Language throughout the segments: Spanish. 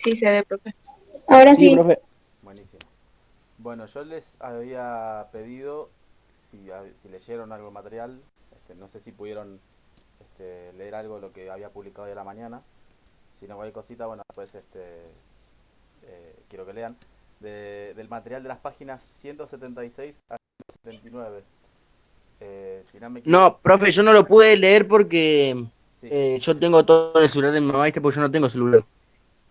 Sí se ve, profe. Ahora Sí, sí. profe. Buenísimo. Bueno, yo les había pedido si leyeron algo de material, no sé si pudieron leer algo de lo que había publicado hoy a la mañana. Si no, cualquier cosita, bueno, pues quiero que lean. Del material de las páginas 176 a 179. Si no me equivoco, No, profe, yo no lo pude leer porque sí. yo tengo todo en el celular de mi mamá, ¿viste? Porque yo no tengo celular.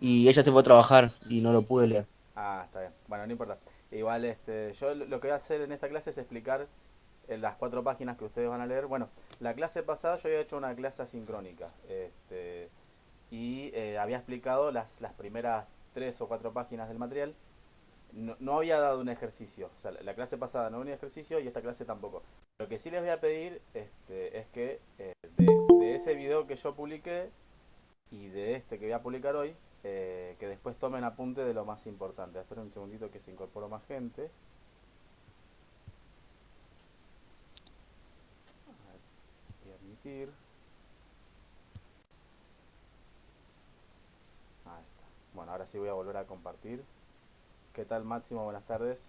Y ella se fue a trabajar y no lo pude leer. Ah, está bien. Bueno, no importa. Igual, yo lo que voy a hacer en esta clase es explicar en las 4 páginas que ustedes van a leer. Bueno, la clase pasada yo había hecho una clase asincrónica. Y había explicado las primeras 3 o 4 páginas del material. No había dado un ejercicio. O sea, la clase pasada no hubo un ejercicio y esta clase tampoco. Lo que sí les voy a pedir es que de ese video que yo publiqué y de este que voy a publicar hoy, que después tomen apunte de lo más importante. Esperen un segundito que se incorporó más gente. A ver, voy a admitir. Ahí está. Bueno, ahora sí voy a volver a compartir. ¿Qué tal, Máximo? Buenas tardes.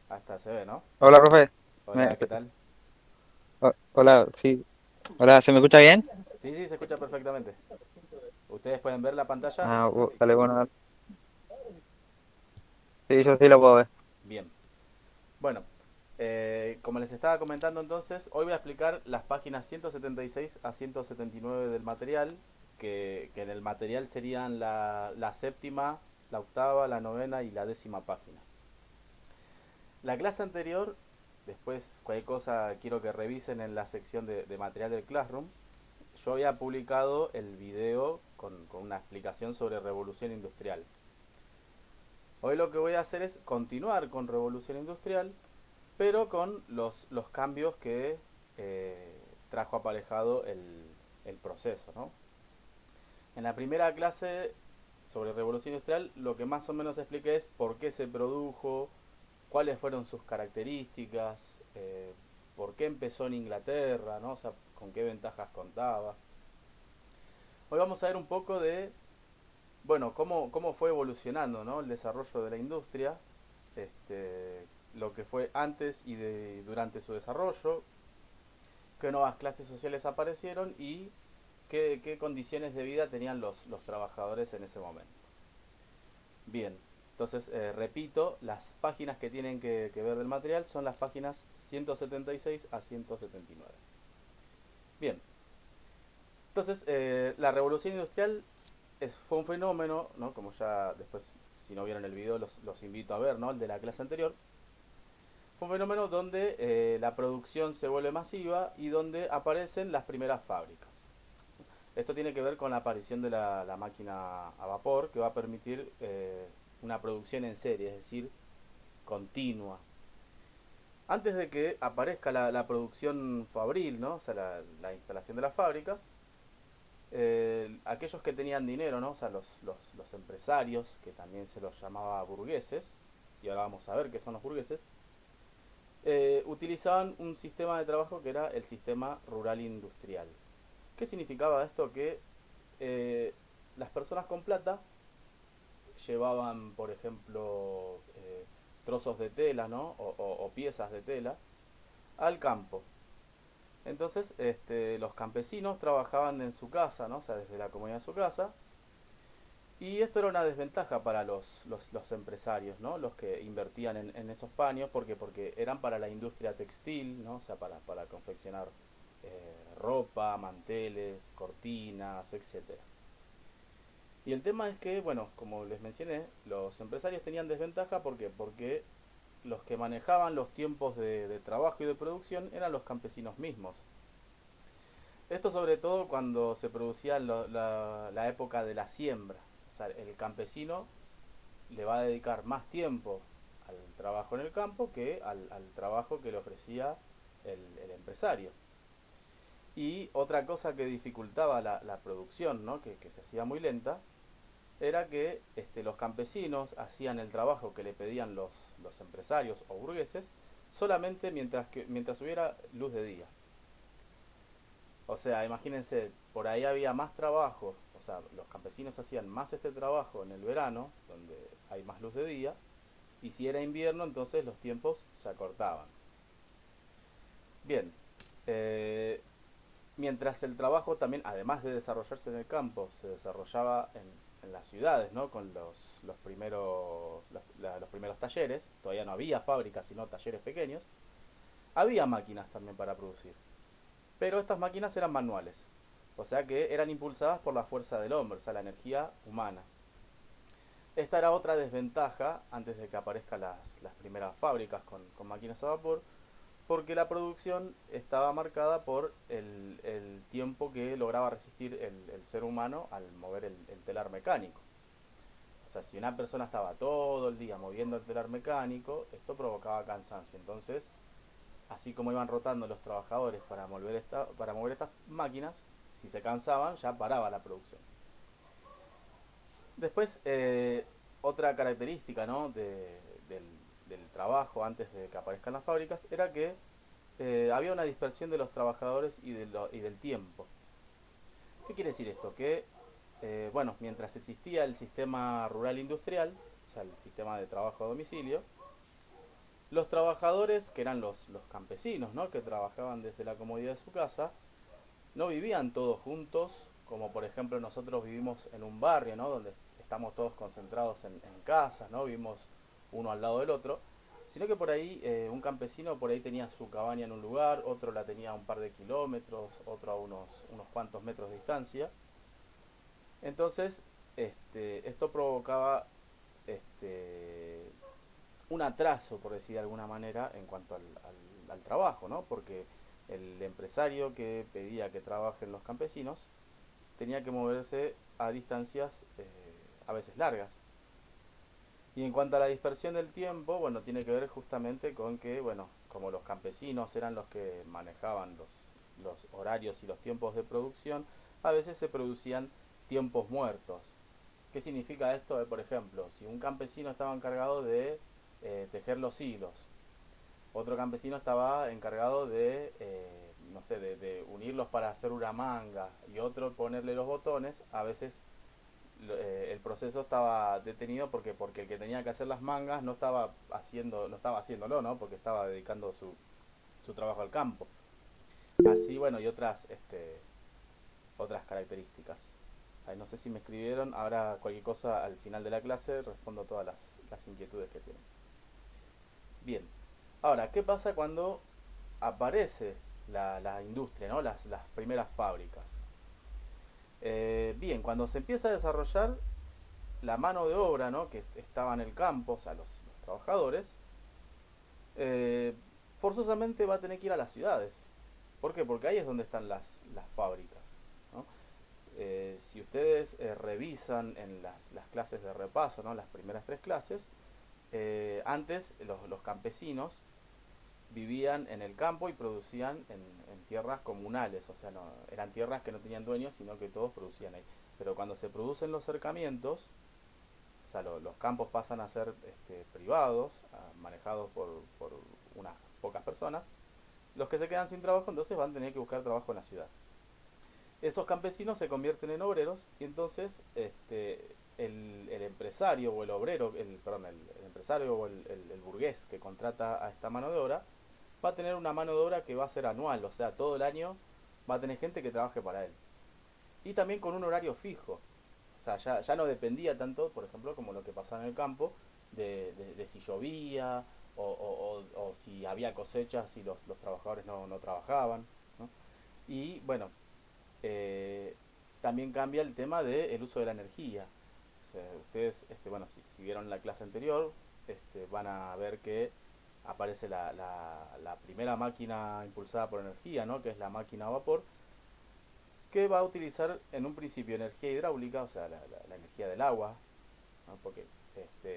Hasta se ve, ¿no? Hola, profe. Me- Hola, ¿qué tal? hola, sí. Hola, ¿se me escucha bien? Sí, sí, se escucha perfectamente. ¿Ustedes pueden ver la pantalla? Dale, bueno, dale. Sí, yo sí lo puedo ver. Bien. Bueno, como les estaba comentando entonces, hoy voy a explicar las páginas 176 a 179 del material, que en el material serían la séptima, la octava, la novena y la 10ª página. La clase anterior, después cualquier cosa quiero que revisen en la sección de material del Classroom, yo había publicado el video con una explicación sobre revolución industrial. Hoy lo que voy a hacer es continuar con revolución industrial, pero con los cambios que eh, trajo aparejado el proceso, ¿no? En la primera clase sobre revolución industrial lo que más o menos expliqué es por qué se produjo, cuáles fueron sus características, por qué empezó en Inglaterra, ¿no? O sea, con qué ventajas contaba. Hoy vamos a ver un poco de, bueno, cómo fue evolucionando, ¿no? El desarrollo de la industria, lo que fue antes y durante su desarrollo, qué nuevas clases sociales aparecieron y qué condiciones de vida tenían los trabajadores en ese momento. Bien, entonces repito, las páginas que tienen que ver del material son las páginas 176 a 179. Bien, entonces la revolución industrial fue un fenómeno, ¿no? Como ya después, si no vieron el video, los invito a ver, ¿no? El de la clase anterior. Fue un fenómeno donde la producción se vuelve masiva y donde aparecen las primeras fábricas. Esto tiene que ver con la aparición de la máquina a vapor que va a permitir una producción en serie, es decir, continua. Antes de que aparezca la producción fabril, ¿no? O sea, la instalación de las fábricas, aquellos que tenían dinero, ¿no? O sea, los empresarios, que también se los llamaba burgueses, y ahora vamos a ver qué son los burgueses, utilizaban un sistema de trabajo que era el sistema rural industrial. ¿Qué significaba esto? Que las personas con plata llevaban, por ejemplo, trozos de tela, ¿no? O piezas de tela al campo. Entonces, los campesinos trabajaban en su casa, ¿no? O sea, desde la comodidad de su casa. Y esto era una desventaja para los empresarios, ¿no? Los que invertían en esos paños, porque eran para la industria textil, ¿no? O sea, para confeccionar ropa, manteles, cortinas, etcétera. Y el tema es que, bueno, como les mencioné, los empresarios tenían desventaja porque los que manejaban los tiempos de trabajo y de producción eran los campesinos mismos. Esto sobre todo cuando se producía la época de la siembra. O sea, el campesino le va a dedicar más tiempo al trabajo en el campo que al trabajo que le ofrecía el empresario. Y otra cosa que dificultaba la producción, ¿no? que se hacía muy lenta, era que los campesinos hacían el trabajo que le pedían los empresarios o burgueses solamente mientras hubiera luz de día. O sea, imagínense, por ahí había más trabajo, o sea, los campesinos hacían más este trabajo en el verano, donde hay más luz de día, y si era invierno, entonces los tiempos se acortaban. Bien, eh, mientras el trabajo también, además de desarrollarse en el campo, se desarrollaba en las ciudades, ¿no? Con los primeros talleres, todavía no había fábricas, sino talleres pequeños, había máquinas también para producir. Pero estas máquinas eran manuales, o sea que eran impulsadas por la fuerza del hombre, o sea, la energía humana. Esta era otra desventaja antes de que aparezcan las primeras fábricas con máquinas a vapor, porque la producción estaba marcada por el tiempo que lograba resistir el ser humano al mover el telar mecánico. O sea, si una persona estaba todo el día moviendo el telar mecánico, esto provocaba cansancio. Entonces, así como iban rotando los trabajadores para mover estas máquinas, si se cansaban ya paraba la producción. Después, otra característica, ¿no? Del trabajo antes de que aparezcan las fábricas era que había una dispersión de los trabajadores y del tiempo. ¿Qué quiere decir esto? Que, bueno, mientras existía el sistema rural industrial, o sea, el sistema de trabajo a domicilio, los trabajadores, que eran los campesinos, ¿no? Que trabajaban desde la comodidad de su casa, no vivían todos juntos, como por ejemplo nosotros vivimos en un barrio, ¿no? Donde estamos todos concentrados en casas, ¿no? Vivimos uno al lado del otro, sino que por ahí un campesino por ahí tenía su cabaña en un lugar, otro la tenía a un par de kilómetros, otro a unos cuantos metros de distancia. Entonces, esto provocaba este, un atraso, por decir de alguna manera, en cuanto al trabajo, ¿no? Porque el empresario que pedía que trabajen los campesinos tenía que moverse a distancias a veces largas. Y en cuanto a la dispersión del tiempo, bueno, tiene que ver justamente con que, bueno, como los campesinos eran los que manejaban los horarios y los tiempos de producción, a veces se producían tiempos muertos. ¿Qué significa esto? Por ejemplo, si un campesino estaba encargado de tejer los hilos, otro campesino estaba encargado de, no sé, de unirlos para hacer una manga y otro ponerle los botones, a veces el proceso estaba detenido porque el que tenía que hacer las mangas no estaba haciéndolo, ¿no? Porque estaba dedicando su trabajo al campo. Así, bueno, y otras características. Ay, no sé si me escribieron, ahora cualquier cosa al final de la clase respondo todas las inquietudes que tienen. Bien, ahora, ¿qué pasa cuando aparece la industria, ¿no? Las primeras fábricas? Bien, cuando se empieza a desarrollar la mano de obra, ¿no? Que estaba en el campo, o sea, los trabajadores, eh, forzosamente va a tener que ir a las ciudades. ¿Por qué? Porque ahí es donde están las fábricas, ¿no? Si ustedes revisan en las clases de repaso, ¿no? Las primeras tres clases, antes los campesinos vivían en el campo y producían en tierras comunales, o sea, no, eran tierras que no tenían dueños, sino que todos producían ahí. Pero cuando se producen los cercamientos, o sea, los campos pasan a ser privados, manejados por unas pocas personas, los que se quedan sin trabajo entonces van a tener que buscar trabajo en la ciudad. Esos campesinos se convierten en obreros y entonces el empresario o el obrero, el empresario o el burgués que contrata a esta mano de obra va a tener una mano de obra que va a ser anual, o sea, todo el año va a tener gente que trabaje para él. Y también con un horario fijo. O sea, ya no dependía tanto, por ejemplo, como lo que pasaba en el campo, de si llovía o si había cosechas y los trabajadores no trabajaban, ¿no? Y bueno, eh, también cambia el tema del uso de la energía. O sea, ustedes, bueno, si vieron la clase anterior, van a ver que aparece la primera máquina impulsada por energía, ¿no? Que es la máquina a vapor, que va a utilizar en un principio energía hidráulica, o sea, la energía del agua, ¿no? Porque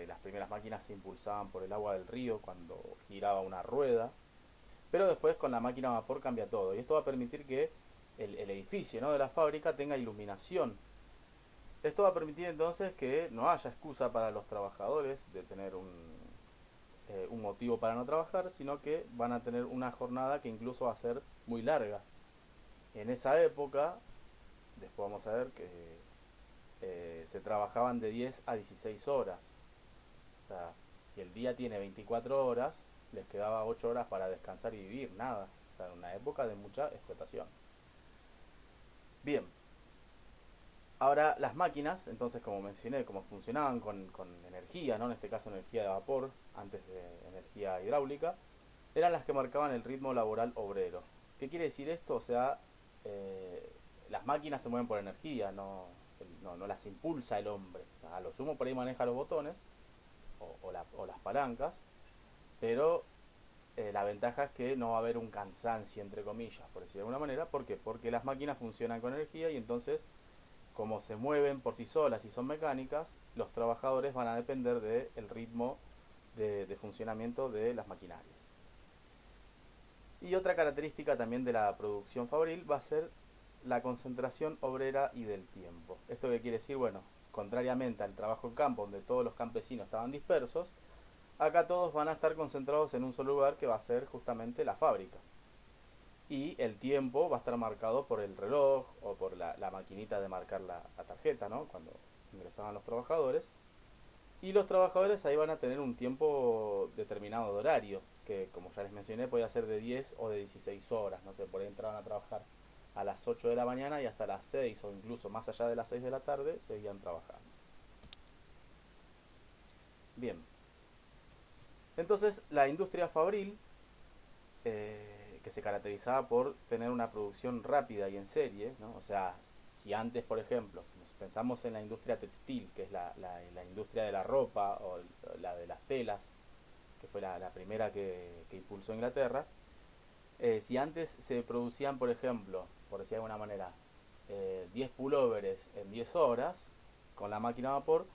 las primeras máquinas se impulsaban por el agua del río cuando giraba una rueda, pero después con la máquina a vapor cambia todo, y esto va a permitir que el edificio, ¿no? De la fábrica tenga iluminación. Esto va a permitir entonces que no haya excusa para los trabajadores de tener un motivo para no trabajar, sino que van a tener una jornada que incluso va a ser muy larga. En esa época, después vamos a ver que se trabajaban de 10 a 16 horas. O sea, si el día tiene 24 horas, les quedaba 8 horas para descansar y vivir, nada. O sea, una época de mucha explotación. Bien, ahora las máquinas, entonces como mencioné, como funcionaban con energía, ¿no? En este caso energía de vapor, antes de energía hidráulica, eran las que marcaban el ritmo laboral obrero. ¿Qué quiere decir esto? O sea, las máquinas se mueven por energía, no las impulsa el hombre. O sea, a lo sumo por ahí maneja los botones o las palancas, pero la ventaja es que no va a haber un cansancio, entre comillas, por decirlo de alguna manera. ¿Por qué? Porque las máquinas funcionan con energía y entonces, como se mueven por sí solas y son mecánicas, los trabajadores van a depender del ritmo de funcionamiento de las maquinarias. Y otra característica también de la producción fabril va a ser la concentración obrera y del tiempo. ¿Esto qué quiere decir? Bueno, contrariamente al trabajo en campo, donde todos los campesinos estaban dispersos, acá todos van a estar concentrados en un solo lugar, que va a ser justamente la fábrica. Y el tiempo va a estar marcado por el reloj o por la maquinita de marcar la tarjeta, ¿no? Cuando ingresaban los trabajadores. Y los trabajadores ahí van a tener un tiempo determinado de horario, que como ya les mencioné podía ser de 10 o de 16 horas. No sé, por ahí entraban a trabajar a las 8 de la mañana y hasta las 6 o incluso más allá de las 6 de la tarde seguían trabajando. Bien, entonces la industria fabril, que se caracterizaba por tener una producción rápida y en serie, ¿no? O sea, si antes, por ejemplo, si nos pensamos en la industria textil, que es la industria de la ropa o la de las telas, que fue la primera que impulsó Inglaterra, si antes se producían, por ejemplo, por decir de alguna manera, 10 pulóveres en 10 horas, con la máquina a vapor,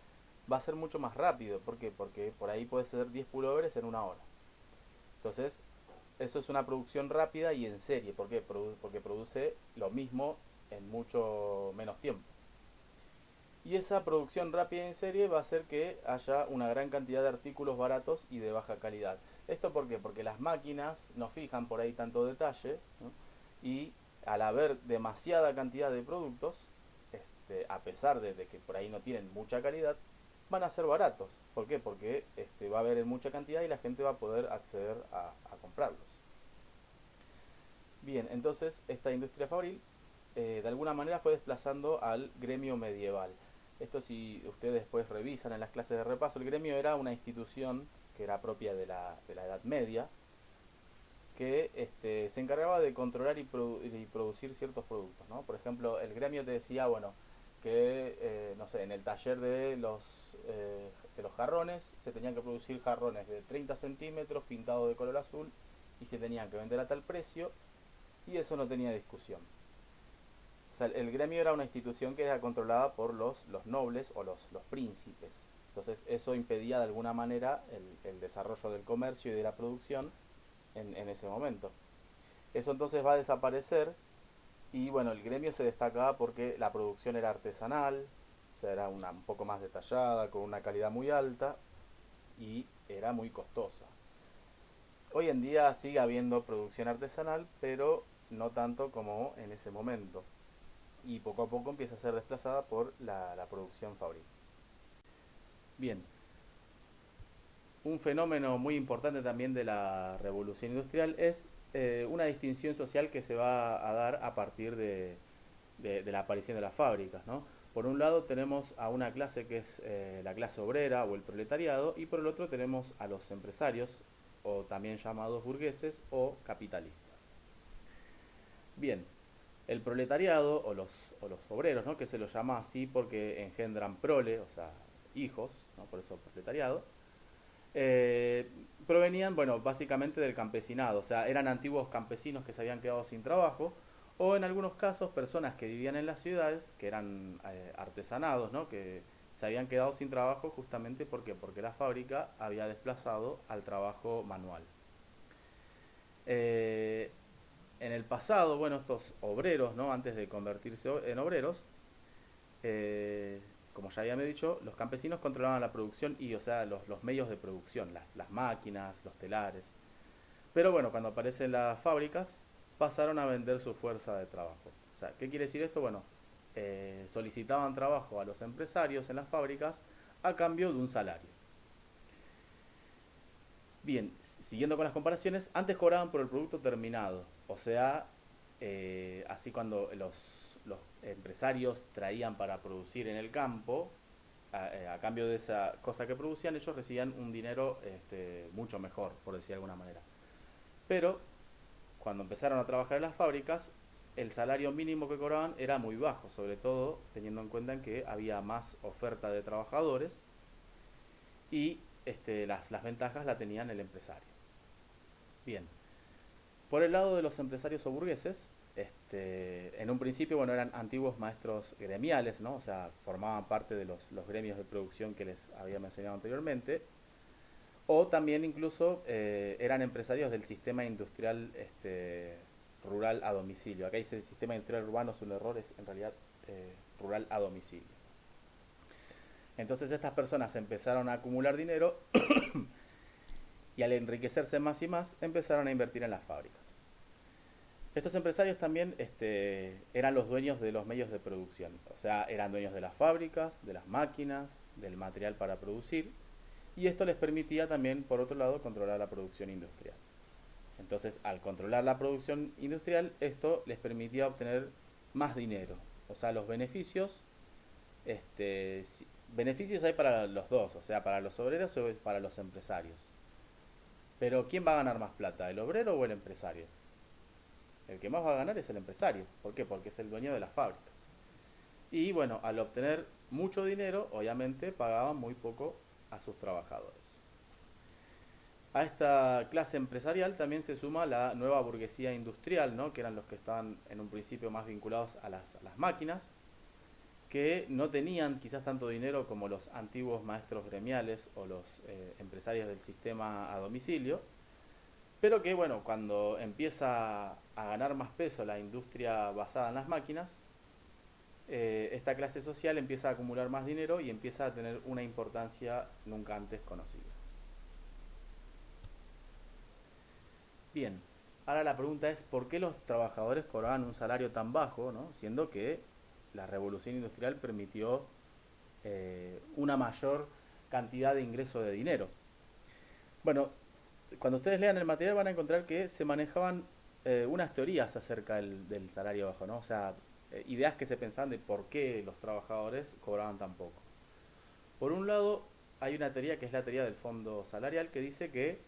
va a ser mucho más rápido. ¿Por qué? Porque por ahí puede ser 10 pulóveres en una hora. Entonces, eso es una producción rápida y en serie. ¿Por qué? Porque produce lo mismo en mucho menos tiempo. Y esa producción rápida y en serie va a hacer que haya una gran cantidad de artículos baratos y de baja calidad. ¿Esto por qué? Porque las máquinas no fijan por ahí tanto detalle, ¿no? Y al haber demasiada cantidad de productos, a pesar de que por ahí no tienen mucha calidad, van a ser baratos. ¿Por qué? Porque va a haber en mucha cantidad y la gente va a poder acceder a comprarlos. Bien, entonces esta industria fabril de alguna manera fue desplazando al gremio medieval. Esto, si ustedes después revisan en las clases de repaso, el gremio era una institución que era propia de la Edad Media, que se encargaba de controlar y producir ciertos productos, ¿no? Por ejemplo, el gremio te decía, bueno, que no sé, en el taller de los jarrones se tenían que producir jarrones de 30 centímetros pintados de color azul y se tenían que vender a tal precio, y eso no tenía discusión. O sea, el gremio era una institución que era controlada por los nobles o los príncipes. Entonces eso impedía de alguna manera el desarrollo del comercio y de la producción en ese momento. Eso entonces va a desaparecer y bueno, el gremio se destacaba porque la producción era artesanal, o sea, era un poco más detallada, con una calidad muy alta y era muy costosa. Hoy en día sigue habiendo producción artesanal, pero no tanto como en ese momento. Y poco a poco empieza a ser desplazada por la producción fabril. Bien, un fenómeno muy importante también de la revolución industrial es una distinción social que se va a dar a partir de la aparición de las fábricas, ¿no? Por un lado tenemos a una clase que es la clase obrera o el proletariado, y por el otro tenemos a los empresarios, o también llamados burgueses o capitalistas. Bien, el proletariado o los obreros, ¿no? Que se los llama así porque engendran prole, o sea, hijos, ¿no? Por eso proletariado, provenían, bueno, básicamente del campesinado, o sea, eran antiguos campesinos que se habían quedado sin trabajo, o en algunos casos personas que vivían en las ciudades, que eran artesanados, ¿no? Que se habían quedado sin trabajo justamente porque la fábrica había desplazado al trabajo manual. En el pasado, bueno, estos obreros, ¿no? Antes de convertirse en obreros, como ya había dicho, los campesinos controlaban la producción y, o sea, los medios de producción, las máquinas, los telares. Pero bueno, cuando aparecen las fábricas, pasaron a vender su fuerza de trabajo. O sea, ¿qué quiere decir esto? Bueno, solicitaban trabajo a los empresarios en las fábricas a cambio de un salario. Bien, siguiendo con las comparaciones, antes cobraban por el producto terminado, o sea, así cuando los empresarios traían para producir en el campo, a cambio de esa cosa que producían, ellos recibían un dinero mucho mejor, por decir de alguna manera. Pero cuando empezaron a trabajar en las fábricas, el salario mínimo que cobraban era muy bajo, sobre todo teniendo en cuenta que había más oferta de trabajadores y las ventajas la tenían el empresario. Bien, por el lado de los empresarios o burgueses, en un principio, bueno, eran antiguos maestros gremiales, ¿no? O sea, formaban parte de los gremios de producción que les había mencionado anteriormente, o también incluso eran empresarios del sistema industrial rural a domicilio. Acá dice el sistema industrial urbano, es un error, es en realidad rural a domicilio. Entonces estas personas empezaron a acumular dinero y al enriquecerse más y más empezaron a invertir en las fábricas. Estos empresarios también eran los dueños de los medios de producción, o sea, eran dueños de las fábricas, de las máquinas, del material para producir, y esto les permitía también, por otro lado, controlar la producción industrial. Entonces, al controlar la producción industrial, esto les permitía obtener más dinero, o sea, los beneficios, beneficios hay para los dos, o sea, para los obreros o para los empresarios. Pero ¿quién va a ganar más plata, el obrero o el empresario? El que más va a ganar es el empresario. ¿Por qué? Porque es el dueño de las fábricas. Y bueno, al obtener mucho dinero, obviamente pagaban muy poco a sus trabajadores. A esta clase empresarial también se suma la nueva burguesía industrial, ¿no? Que eran los que estaban en un principio más vinculados a las máquinas, que no tenían quizás tanto dinero como los antiguos maestros gremiales o los empresarios del sistema a domicilio, pero que bueno, cuando empieza a ganar más peso la industria basada en las máquinas, esta clase social empieza a acumular más dinero y empieza a tener una importancia nunca antes conocida. Bien, ahora la pregunta es ¿por qué los trabajadores cobraban un salario tan bajo, ¿no? Siendo que la revolución industrial permitió una mayor cantidad de ingreso de dinero? Bueno, cuando ustedes lean el material van a encontrar que se manejaban unas teorías acerca del salario bajo, ¿no? O sea, ideas que se pensaban de por qué los trabajadores cobraban tan poco. Por un lado, hay una teoría que es la teoría del fondo salarial que dice que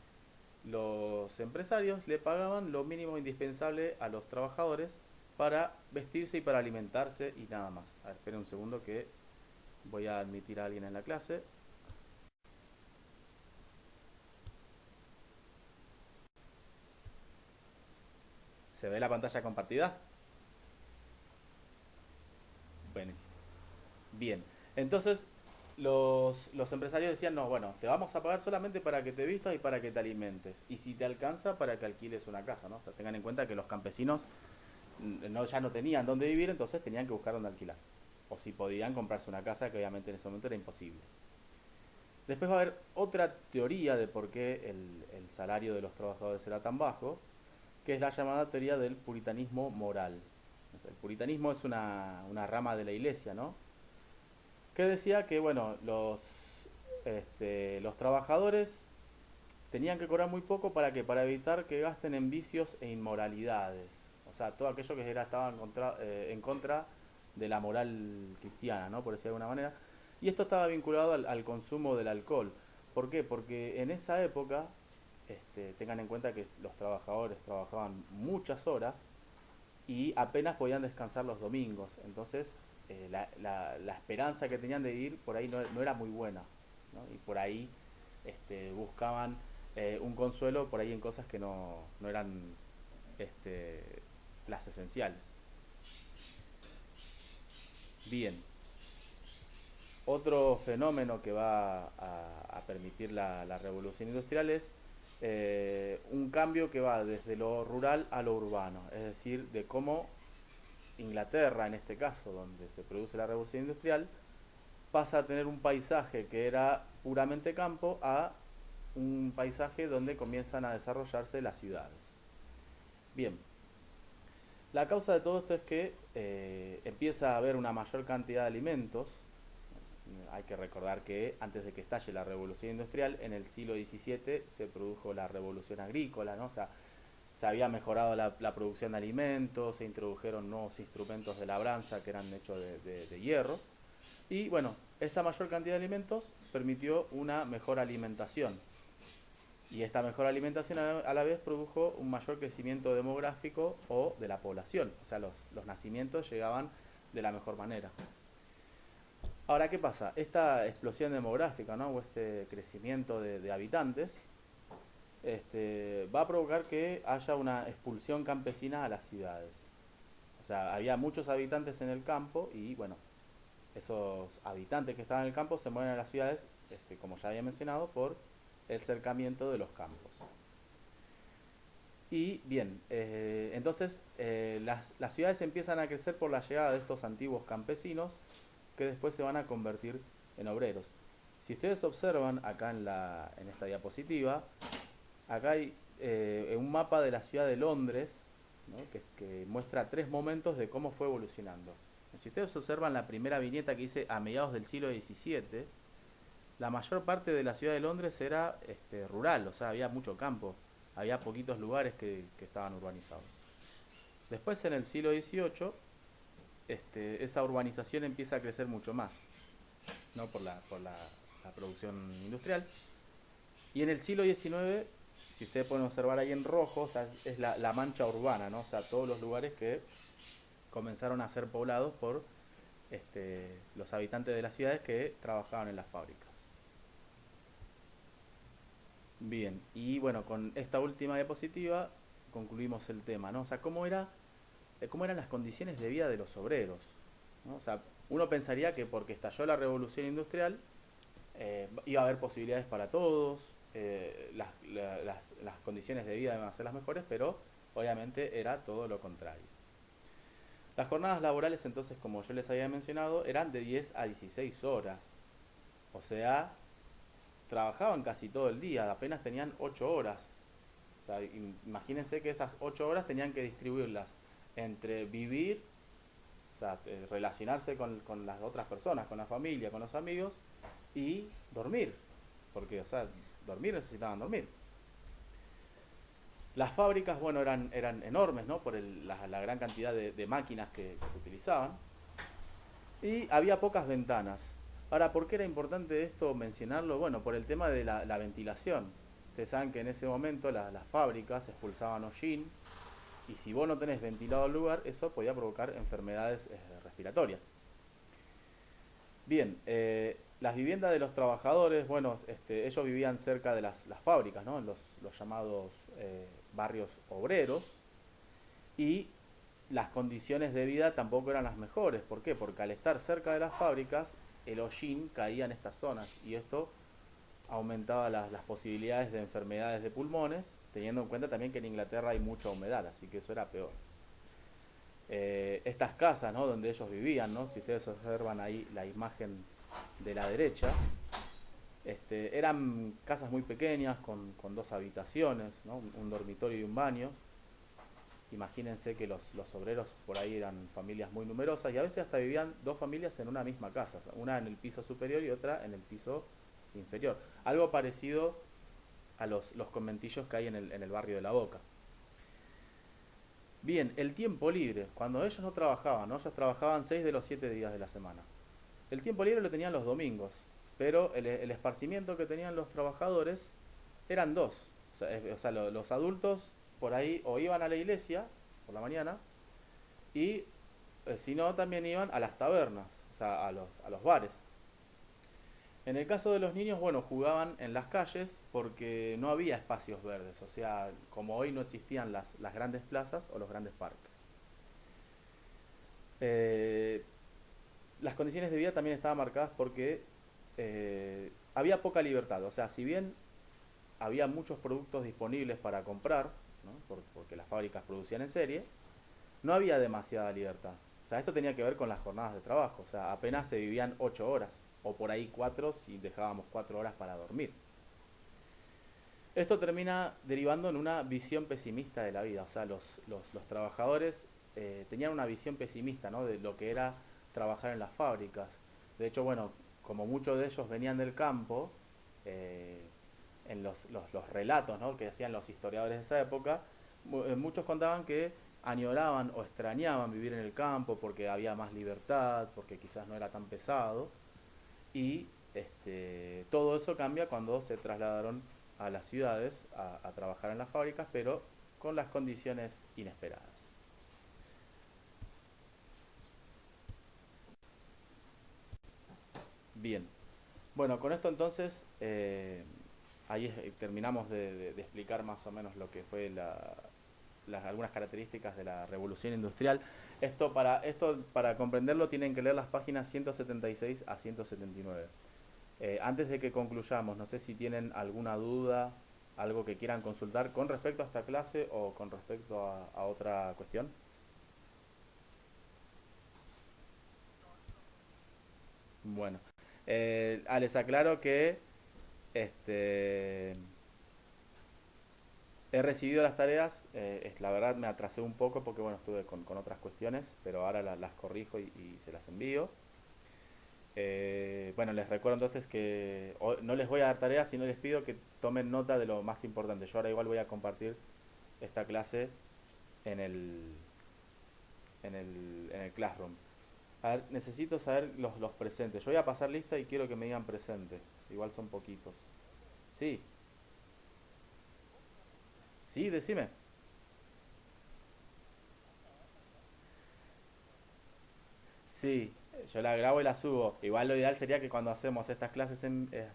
los empresarios le pagaban lo mínimo indispensable a los trabajadores para vestirse y para alimentarse y nada más. A ver, esperen un segundo que voy a admitir a alguien en la clase. ¿Se ve la pantalla compartida? Buenísimo. Bien, entonces los empresarios decían, no, bueno, te vamos a pagar solamente para que te vistas y para que te alimentes. Y si te alcanza, para que alquiles una casa, ¿no? O sea, tengan en cuenta que los campesinos ya no tenían dónde vivir, entonces tenían que buscar dónde alquilar. O si podían comprarse una casa, que obviamente en ese momento era imposible. Después va a haber otra teoría de por qué el salario de los trabajadores era tan bajo, que es la llamada teoría del puritanismo moral. El puritanismo es una rama de la iglesia, ¿no? Que decía que, bueno, los trabajadores tenían que cobrar muy poco para evitar que gasten en vicios e inmoralidades. O sea, todo aquello que estaba en contra de la moral cristiana, ¿no? Por decir de alguna manera. Y esto estaba vinculado al consumo del alcohol. ¿Por qué? Porque en esa época, tengan en cuenta que los trabajadores trabajaban muchas horas y apenas podían descansar los domingos. Entonces, la esperanza que tenían de vivir por ahí no era muy buena, ¿no? Y por ahí buscaban un consuelo por ahí en cosas que no eran las esenciales. Bien. Otro fenómeno que va a permitir la revolución industrial es un cambio que va desde lo rural a lo urbano, es decir, de cómo Inglaterra, en este caso, donde se produce la revolución industrial, pasa a tener un paisaje que era puramente campo a un paisaje donde comienzan a desarrollarse las ciudades. Bien, La causa de todo esto es que empieza a haber una mayor cantidad de alimentos. Hay que recordar que antes de que estalle la revolución industrial, en el siglo XVII se produjo la revolución agrícola, ¿no? O sea, se había mejorado la producción de alimentos, se introdujeron nuevos instrumentos de labranza que eran hechos de hierro. Y bueno, esta mayor cantidad de alimentos permitió una mejor alimentación. Y esta mejor alimentación a la vez produjo un mayor crecimiento demográfico o de la población. O sea, los nacimientos llegaban de la mejor manera. Ahora, ¿qué pasa? Esta explosión demográfica, ¿no? O este crecimiento de habitantes va a provocar que haya una expulsión campesina a las ciudades. O sea, había muchos habitantes en el campo y, bueno, esos habitantes que estaban en el campo se mueven a las ciudades, como ya había mencionado, por el cercamiento de los campos. Y bien, entonces las ciudades empiezan a crecer por la llegada de estos antiguos campesinos que después se van a convertir en obreros. Si ustedes observan acá en esta diapositiva, acá hay un mapa de la ciudad de Londres, ¿no? que muestra 3 momentos de cómo fue evolucionando. Si ustedes observan la primera viñeta que dice a mediados del siglo XVII, la mayor parte de la ciudad de Londres era rural, o sea, había mucho campo, había poquitos lugares que estaban urbanizados. Después en el siglo XVIII, esa urbanización empieza a crecer mucho más, ¿no? por la producción industrial. Y en el siglo XIX, si ustedes pueden observar ahí en rojo, o sea, es la mancha urbana, ¿no? O sea, todos los lugares que comenzaron a ser poblados por los habitantes de las ciudades que trabajaban en las fábricas. Bien, y bueno, con esta última diapositiva concluimos el tema, ¿no? O sea, cómo eran las condiciones de vida de los obreros, ¿no? O sea, uno pensaría que porque estalló la revolución industrial iba a haber posibilidades para todos, las condiciones de vida iban a ser las mejores, pero obviamente era todo lo contrario. Las jornadas laborales entonces, como yo les había mencionado, eran de 10 a 16 horas, o sea, trabajaban casi todo el día, apenas tenían 8 horas. O sea, imagínense que esas 8 horas tenían que distribuirlas entre vivir, o sea, relacionarse con las otras personas, con la familia, con los amigos, y dormir, porque, o sea, necesitaban dormir. Las fábricas, bueno, eran enormes, ¿no? Por la gran cantidad de máquinas que se utilizaban, y había pocas ventanas. Ahora, ¿por qué era importante esto mencionarlo? Bueno, por el tema de la ventilación. Ustedes saben que en ese momento las fábricas expulsaban hollín, y si vos no tenés ventilado el lugar, eso podía provocar enfermedades respiratorias. Bien, las viviendas de los trabajadores, bueno, ellos vivían cerca de las fábricas, ¿no? En los llamados barrios obreros, y las condiciones de vida tampoco eran las mejores. ¿Por qué? Porque al estar cerca de las fábricas, el hollín caía en estas zonas, y esto aumentaba las posibilidades de enfermedades de pulmones, teniendo en cuenta también que en Inglaterra hay mucha humedad, así que eso era peor. Estas casas, ¿no? Donde ellos vivían, ¿no? Si ustedes observan ahí la imagen de la derecha, eran casas muy pequeñas con 2 habitaciones, ¿no? Un dormitorio y un baño. Imagínense que los obreros por ahí eran familias muy numerosas, y a veces hasta vivían 2 familias en una misma casa, una en el piso superior y otra en el piso inferior. Algo parecido a los conventillos que hay en el barrio de La Boca. Bien, el tiempo libre. Cuando ellos no trabajaban, ¿no? Ellos trabajaban 6 de los 7 días de la semana. El tiempo libre lo tenían los domingos, pero el esparcimiento que tenían los trabajadores eran 2. O sea, los adultos por ahí o iban a la iglesia por la mañana, y si no, también iban a las tabernas, o sea, a los bares. En el caso de los niños, bueno, jugaban en las calles porque no había espacios verdes, o sea, como hoy no existían las grandes plazas o los grandes parques. Las condiciones de vida también estaban marcadas porque había poca libertad, o sea, si bien había muchos productos disponibles para comprar, ¿no? Porque las fábricas producían en serie, no había demasiada libertad. O sea, esto tenía que ver con las jornadas de trabajo, o sea, apenas se vivían 8 horas. O por ahí 4 si dejábamos 4 horas para dormir. Esto termina derivando en una visión pesimista de la vida. O sea, los trabajadores tenían una visión pesimista, ¿no? De lo que era trabajar en las fábricas. De hecho, bueno, como muchos de ellos venían del campo, eh, en los relatos, ¿no?, que hacían los historiadores de esa época, muchos contaban que añoraban o extrañaban vivir en el campo porque había más libertad, porque quizás no era tan pesado, y todo eso cambia cuando se trasladaron a las ciudades a trabajar en las fábricas, pero con las condiciones inesperadas. Bien, bueno, con esto entonces ahí terminamos de explicar más o menos lo que fue algunas características de la revolución industrial. Esto para comprenderlo tienen que leer las páginas 176 a 179. Antes de que concluyamos, no sé si tienen alguna duda, algo que quieran consultar con respecto a esta clase o con respecto a otra cuestión. Bueno, les aclaro que este, he recibido las tareas, la verdad me atrasé un poco porque bueno, estuve con otras cuestiones, pero ahora las corrijo y se las envío. Bueno, les recuerdo entonces que no les voy a dar tareas, sino les pido que tomen nota de lo más importante. Yo ahora igual voy a compartir esta clase en el Classroom. A ver, necesito saber los presentes. Yo voy a pasar lista y quiero que me digan presente. Igual son poquitos. Sí, sí, decime. Sí, yo la grabo y la subo. Igual lo ideal sería que cuando hacemos estas clases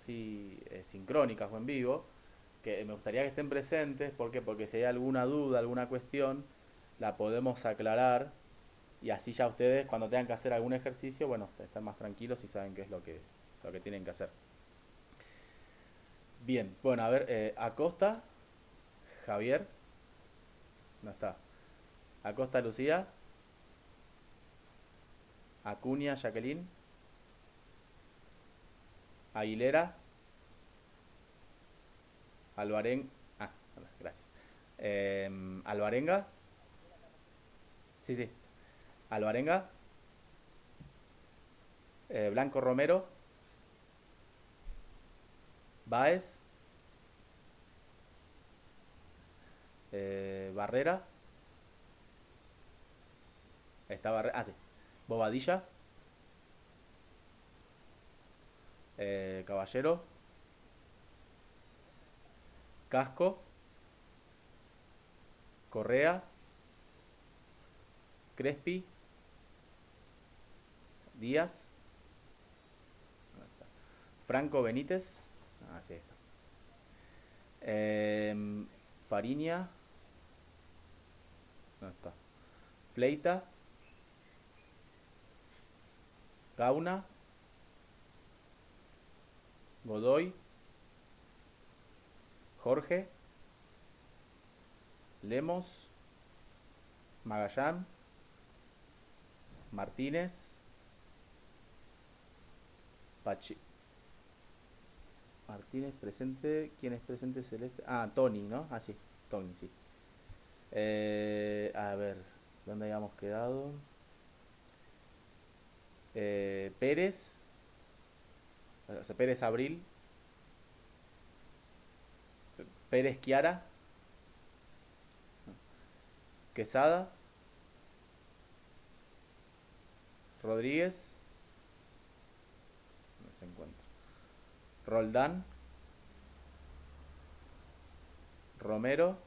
así sincrónicas o en vivo, que me gustaría que estén presentes. ¿Por qué? Porque si hay alguna duda, alguna cuestión, la podemos aclarar y así ya ustedes cuando tengan que hacer algún ejercicio, bueno, están más tranquilos y saben qué es lo que tienen que hacer. Bien, bueno, a ver, Acosta, Javier, no está. Acosta, Lucía, Acuña, Jacqueline, Aguilera, Alvaren, ah, gracias. Alvarenga, sí, sí, Alvarenga, Blanco Romero, Baez, Barrera, está Barrera, ah, sí, Bobadilla, Caballero, Casco, Correa, Crespi, Díaz, Franco Benítez, así está. Fariña, no está. Fleita, Gauna, Godoy, Jorge, Lemos, Magallán, Martínez, Martínez presente. ¿Quién es presente? Celeste. Ah, Tony, ¿no? Ah, sí, Tony, sí. A ver, ¿dónde habíamos quedado? Pérez, o sea, Pérez Abril, Pérez Chiara, Quesada, Rodríguez, no se encuentra. Roldán, Romero,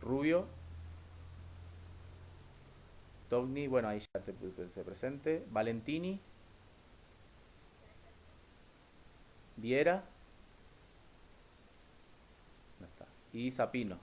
Rubio, Togni, bueno, ahí ya se presente. Valentini, Viera, no está. Y Zapino.